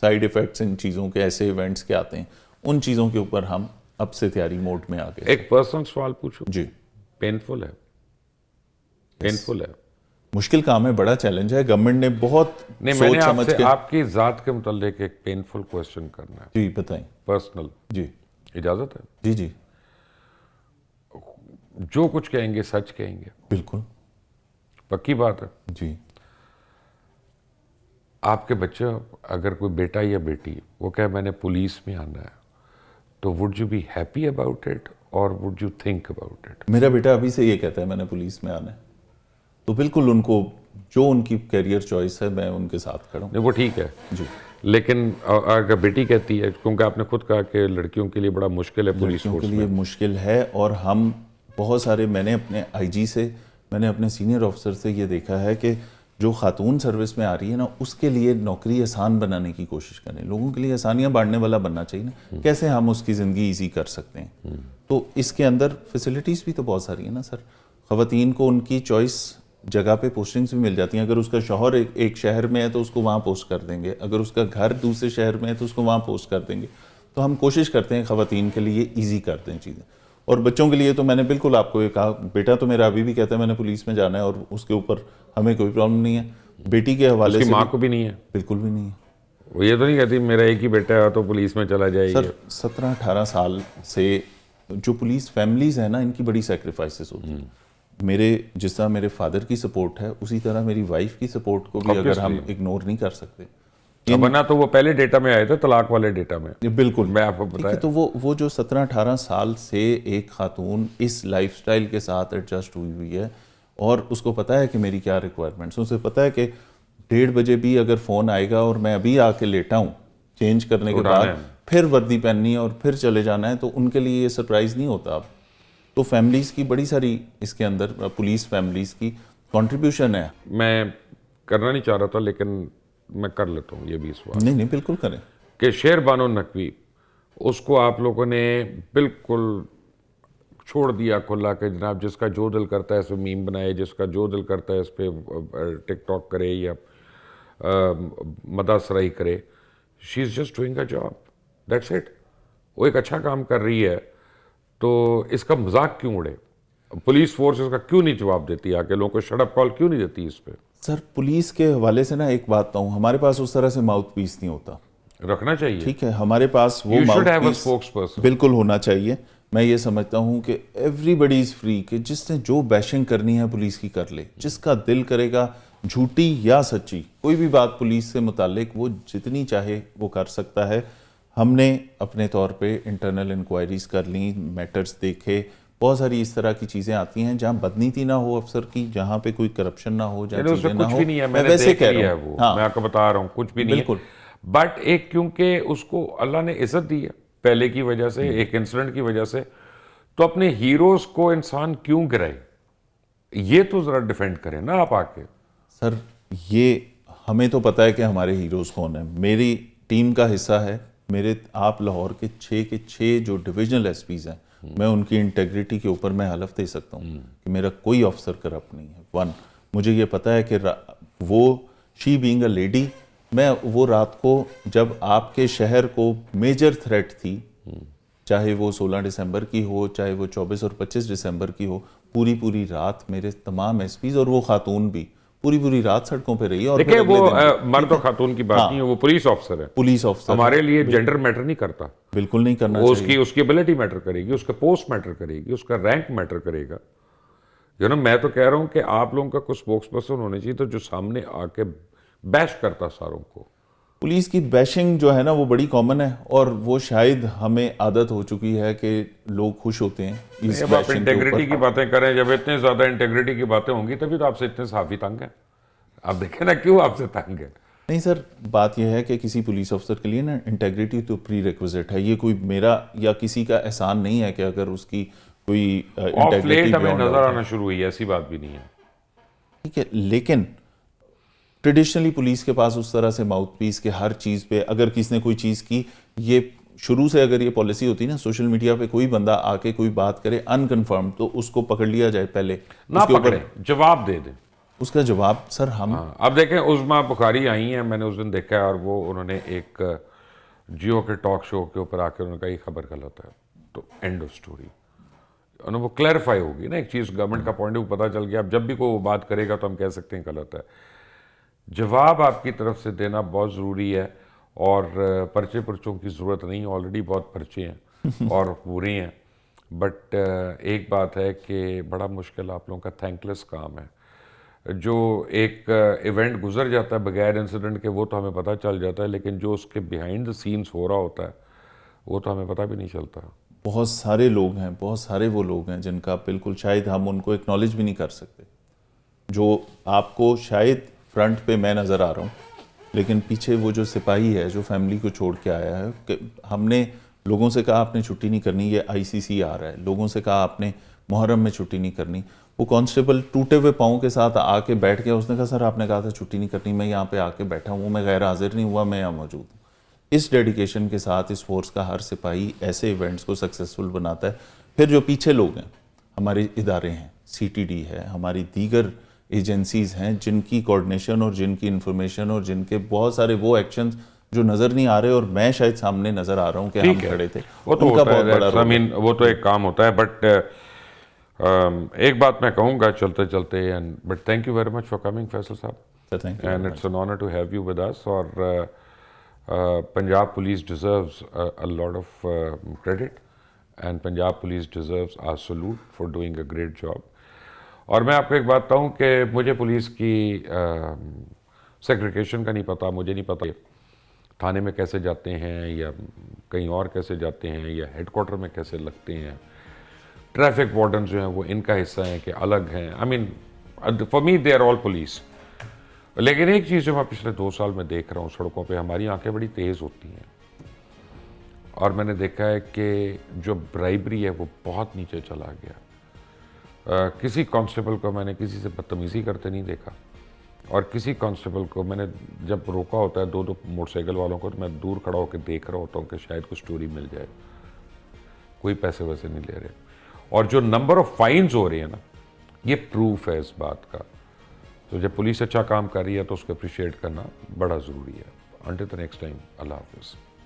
Speaker 2: سائیڈ ایفیکٹس ان چیزوں کے ایسے ایونٹس کے آتے ہیں ان چیزوں کے اوپر ہم اب سے تیاری موڈ میں آ گئے.
Speaker 1: ایک پرسنل سوال پوچھوں؟
Speaker 2: جی.
Speaker 1: پینفل ہے؟ پینفل ہے؟
Speaker 2: مشکل کام ہے, بڑا چیلنج ہے. گورنمنٹ نے بہت
Speaker 1: سوچ سمجھ کے آپ کی ذات کے متعلق ایک پینفل کوسچن کرنا ہے.
Speaker 2: جی بتائیں.
Speaker 1: پرسنل؟
Speaker 2: جی.
Speaker 1: اجازت ہے؟
Speaker 2: جی جی.
Speaker 1: جو کچھ کہیں گے سچ کہیں گے؟
Speaker 2: بالکل.
Speaker 1: پکی بات ہے؟
Speaker 2: جی.
Speaker 1: آپ کے بچے اگر کوئی بیٹا یا بیٹی وہ کہے میں نے پولیس میں آنا ہے, تو would you be happy about it اور would you think about it?
Speaker 2: میرا بیٹا ابھی سے یہ کہتا ہے میں نے پولیس میں آنا ہے, تو بالکل ان کو جو ان کی کیریئر چوائس ہے میں ان کے ساتھ کھڑا ہوں.
Speaker 1: نہیں وہ ٹھیک ہے.
Speaker 2: جی.
Speaker 1: لیکن اگر بیٹی کہتی ہے, کیونکہ آپ نے خود کہا کہ لڑکیوں کے لیے بڑا مشکل ہے پولیس فورس
Speaker 2: کے لیے مشکل ہے, اور ہم بہت سارے, میں نے اپنے آئی جی سے, میں نے اپنے سینئر آفیسر سے یہ دیکھا ہے کہ جو خاتون سروس میں آ رہی ہے نا, اس کے لیے نوکری آسان بنانے کی کوشش کریں. لوگوں کے لیے آسانیاں بانٹنے والا بننا چاہیے نا, کیسے ہم اس کی زندگی ایزی کر سکتے ہیں. تو اس کے اندر فیسلٹیز بھی تو بہت ساری ہیں نا سر. خواتین کو ان کی چوائس جگہ پہ پوسٹنگز بھی مل جاتی ہیں. اگر اس کا شوہر ایک شہر میں ہے تو اس کو وہاں پوسٹ کر دیں گے, اگر اس کا گھر دوسرے شہر میں ہے تو اس کو وہاں پوسٹ کر دیں گے. تو ہم کوشش کرتے ہیں خواتین کے لیے ایزی کر دیں چیزیں. اور بچوں کے لیے تو میں نے بالکل آپ کو یہ کہا, بیٹا تو میرا ابھی بھی کہتا ہے میں نے پولیس میں جانا ہے, اور اس کے اوپر ہمیں کوئی پرابلم نہیں ہے. بیٹی کے حوالے
Speaker 1: اس کی
Speaker 2: سے
Speaker 1: ماں کو بھی نہیں ہے,
Speaker 2: بالکل بھی نہیں ہے.
Speaker 1: وہ یہ تو نہیں کہتی میرا ایک ہی بیٹا ہے تو پولیس میں چلا جائے.
Speaker 2: سر 17-18 سال سے جو پولیس فیملیز ہیں نا, ان کی بڑی سیکریفائسز ہوتی ہیں. میرے جس طرح میرے فادر کی سپورٹ ہے, اسی طرح میری وائف کی سپورٹ کو بھی اگر ہم اگنور نہیں کر سکتے.
Speaker 1: ورنہ تو وہ پہلے ڈیٹا میں آئے تھے, طلاق والے ڈیٹا میں.
Speaker 2: بالکل
Speaker 1: میں آپ کو
Speaker 2: ٹھیک ہے. تو وہ جو 17-18 سال سے ایک خاتون اس لائف سٹائل کے ساتھ ایڈجسٹ ہوئی ہے, اور اس کو پتا ہے کہ میری کیا ریکوائرمنٹس, اسے پتا ہے کہ 1:30 بجے بھی اگر فون آئے گا اور میں ابھی آ کے لیٹا ہوں چینج کرنے کے بعد, پھر وردی پہننی ہے اور پھر چلے جانا ہے, تو ان کے لیے یہ سرپرائز نہیں ہوتا اب. تو فیملیز کی بڑی ساری اس کے اندر پولیس فیملیز کی کنٹریبیوشن ہے.
Speaker 1: میں کرنا نہیں چاہ رہا تھا لیکن میں کر لیتا ہوں یہ بھی سوال.
Speaker 2: نہیں بالکل کریں.
Speaker 1: کہ شیر بانو نقوی, اس کو آپ لوگوں نے بالکل چھوڑ دیا کھلا کہ جناب جس کا جو دل کرتا ہے اس پہ میم بنائے, جس کا جو دل کرتا ہے اس پہ ٹک ٹاک کرے یا مدح سرائی کرے. She is just doing a job, that's it. وہ ایک اچھا کام کر رہی ہے, تو اس کا مذاق کیوں اڑے؟ پولیس فورس اس کا کیوں نہیں جواب دیتی, آ کے لوگوں کو شٹ اپ کال کیوں نہیں دیتی اس پہ؟
Speaker 2: سر پولیس کے حوالے سے نا ایک بات کہوں, ہمارے پاس اس طرح سے ماؤتھ پیس نہیں ہوتا.
Speaker 1: رکھنا چاہیے.
Speaker 2: ٹھیک ہے, ہمارے پاس وہ ماؤتھ پیس بالکل ہونا چاہیے. میں یہ سمجھتا ہوں کہ ایوری بڈی از فری, کہ جس نے جو بیشنگ کرنی ہے پولیس کی کر لے. جس کا دل کرے گا جھوٹی یا سچی کوئی بھی بات پولیس سے متعلق, وہ جتنی چاہے وہ کر سکتا ہے. ہم نے اپنے طور پہ انٹرنل انکوائریز کر لیں, میٹرز دیکھے, بہت ساری اس طرح کی چیزیں آتی ہیں جہاں بدنیتی نہ ہو افسر کی, جہاں پہ کوئی کرپشن نہ ہو, جہاں چیزیں نہ ہو.
Speaker 1: میں ویسے کہہ رہا ہوں, میں آپ کو بتا رہا ہوں کچھ بھی نہیں ہے. بٹ ایک کیونکہ اس کو اللہ نے عزت دی ہے پہلے کی وجہ سے, ایک انسیڈنٹ کی وجہ سے, تو اپنے ہیروز کو انسان کیوں گرائے, یہ تو ذرا ڈیفینڈ کریں نا آپ آ کے.
Speaker 2: سر یہ ہمیں تو پتہ ہے کہ ہمارے ہیروز کون ہیں. میری ٹیم کا حصہ ہے. میرے آپ لاہور کے 6 جو ڈویژنل ایس پیز ہیں, میں ان کی انٹیگریٹی کے اوپر میں حلف دے سکتا ہوں کہ میرا کوئی افسر کرپٹ نہیں ہے. ون, مجھے یہ پتہ ہے کہ وہ شی بینگ اے لیڈی, میں وہ رات کو جب آپ کے شہر کو میجر تھریٹ تھی, چاہے وہ 16 دسمبر کی ہو, چاہے وہ 24 اور 25 دسمبر کی ہو, پوری رات میرے تمام ایس پیز اور وہ خاتون بھی پوری رات سڑکوں پہ رہی. اور
Speaker 1: دیکھیں وہ مرد و خاتون کی بات نہیں ہے, وہ پولیس آفسر ہے.
Speaker 2: پولیس آفسر
Speaker 1: ہمارے لیے جینڈر میٹر نہیں کرتا,
Speaker 2: بالکل نہیں کرنا
Speaker 1: چاہیے. اس کی ایبلٹی میٹر کرے گی, اس کا پوسٹ میٹر کرے گی, اس کا رینک میٹر کرے گا. میں تو کہہ رہا ہوں کہ آپ لوگوں کا کچھ اسپوکس پرسن ہونے چاہیے تو جو سامنے آ کے بیش کرتا ساروں کو.
Speaker 2: پولیس کی بیشنگ جو ہے نا وہ بڑی کامن ہے, اور وہ شاید ہمیں عادت ہو چکی ہے کہ لوگ خوش ہوتے ہیں اس
Speaker 1: بیشنگ. آپ انٹیگریٹی کی باتیں کریں, جب اتنے زیادہ انٹیگریٹی کی باتیں ہوں گی تبھی تو آپ سے اتنے صحافی تنگ ہیں. آپ دیکھیں نا کیوں آپ سے تنگ ہے.
Speaker 2: نہیں سر, بات یہ ہے کہ کسی پولیس افسر کے لیے نا انٹیگریٹی تو پری ریکوزٹ ہے. یہ کوئی میرا یا کسی کا احسان نہیں ہے کہ اگر اس کی کوئی
Speaker 1: انٹیگریٹی ہمیں نظر آنا شروع ہوئی, ایسی بات بھی نہیں ہے.
Speaker 2: ٹھیک ہے, لیکن ٹریڈیشنلی پولیس کے پاس اس طرح سے ماؤتھ پیس کے ہر چیز پہ, اگر کسی نے کوئی چیز کی, یہ شروع سے اگر یہ پالیسی ہوتی نا سوشل میڈیا پہ کوئی بندہ آ کے کوئی بات کرے انکنفرم, تو اس کو پکڑ لیا جائے, پہلے
Speaker 1: نہ پکڑے, جواب دے دیں.
Speaker 2: اس کا جواب سر ہم
Speaker 1: اب دیکھیں عظمیٰ بخاری آئی ہیں, میں نے اس دن دیکھا ہے, اور وہ انہوں نے ایک جیو کے ٹاک شو کے اوپر آ کے انہوں نے کہا یہ خبر غلط ہے, تو اینڈ آف سٹوری. انہوں وہ کلیریفائی ہوگی نا ایک چیز, گورنمنٹ کا پوائنٹ آف پتہ چل گیا. اب جب بھی کوئی وہ بات کرے گا تو ہم کہہ سکتے ہیں غلط ہے. جواب آپ کی طرف سے دینا بہت ضروری ہے, اور پرچوں کی ضرورت نہیں, آلریڈی بہت پرچے ہیں اور پورے ہیں. بٹ ایک بات ہے کہ بڑا مشکل آپ لوگوں کا تھینک لیس کام ہے. جو ایک ایونٹ گزر جاتا ہے بغیر انسیڈنٹ کے وہ تو ہمیں پتہ چل جاتا ہے, لیکن جو اس کے بیہائنڈ دا سینس ہو رہا ہوتا ہے وہ تو ہمیں پتہ بھی نہیں چلتا.
Speaker 2: بہت سارے لوگ ہیں, بہت سارے وہ لوگ ہیں جن کا بالکل شاید ہم ان کو اکنالج بھی نہیں کر سکتے, جو آپ کو شاید فرنٹ پہ میں نظر آ رہا ہوں, لیکن پیچھے وہ جو سپاہی ہے جو فیملی کو چھوڑ کے آیا ہے, کہ ہم نے لوگوں سے کہا آپ نے چھٹی نہیں کرنی, یہ ICC آ رہا ہے, لوگوں سے کہا آپ نے محرم میں چھٹی نہیں کرنی, وہ کانسٹیبل ٹوٹے ہوئے پاؤں کے ساتھ آ کے بیٹھ گیا, اس نے کہا سر آپ نے کہا تھا چھٹی نہیں کرنی, میں یہاں پہ آ کے بیٹھا ہوں, میں غیر حاضر نہیں ہوا, میں یہاں موجود ہوں. اس ڈیڈیکیشن کے ساتھ اس فورس کا ہر سپاہی ایسے ایونٹس کو سکسیسفل بناتا ہے. پھر جو پیچھے لوگ ہیں, ہمارے ادارے ہیں, CTD ہے, ہماری دیگر ایجنسیز ہیں جن کی کوارڈینیشن اور جن کی انفارمیشن اور جن کے بہت سارے وہ ایکشنز جو نظر نہیں آ رہے اور میں شاید سامنے نظر آ رہا ہوں کہ ہم کھڑے تھے,
Speaker 1: وہ تو
Speaker 2: ان کا
Speaker 1: ہوتا
Speaker 2: بہت بڑا
Speaker 1: ہے,
Speaker 2: رول ہے.
Speaker 1: وہ تو ایک کام ہوتا ہے. بٹ ایک بات میں کہوں گا چلتے چلتے, but thank you very much for coming Faisal sahab,
Speaker 2: Thank you very
Speaker 1: and
Speaker 2: much.
Speaker 1: It's an honour to have you with us. اور Punjab police deserves a lot of credit, and Punjab police deserves our salute for doing a great job. اور میں آپ کو ایک بات بتاؤں کہ مجھے پولیس کی سیگریگیشن کا نہیں پتا, مجھے نہیں پتا تھانے میں کیسے جاتے ہیں یا کہیں اور کیسے جاتے ہیں یا ہیڈ کوارٹر میں کیسے لگتے ہیں. ٹریفک وارڈنز جو ہیں وہ ان کا حصہ ہیں کہ الگ ہیں. I mean for me they are all police. لیکن ایک چیز جو میں پچھلے 2 سال میں دیکھ رہا ہوں سڑکوں پہ, ہماری آنکھیں بڑی تیز ہوتی ہیں, اور میں نے دیکھا ہے کہ جو برائبری ہے وہ بہت نیچے چلا گیا. کسی کانسٹیبل کو میں نے کسی سے بدتمیزی کرتے نہیں دیکھا, اور کسی کانسٹیبل کو میں نے جب روکا ہوتا ہے 2 موٹر سائیکل والوں کو, تو میں دور کھڑا ہو کے دیکھ رہا ہوتا ہوں کہ شاید کوئی سٹوری مل جائے. کوئی پیسے ویسے نہیں لے رہے. اور جو نمبر آف فائنز ہو رہی ہیں نا, یہ پروف ہے اس بات کا. تو جب پولیس اچھا کام کر رہی ہے تو اس کو اپریشیٹ کرنا بڑا ضروری ہے. انٹل دی نیکسٹ ٹائم, اللہ حافظ.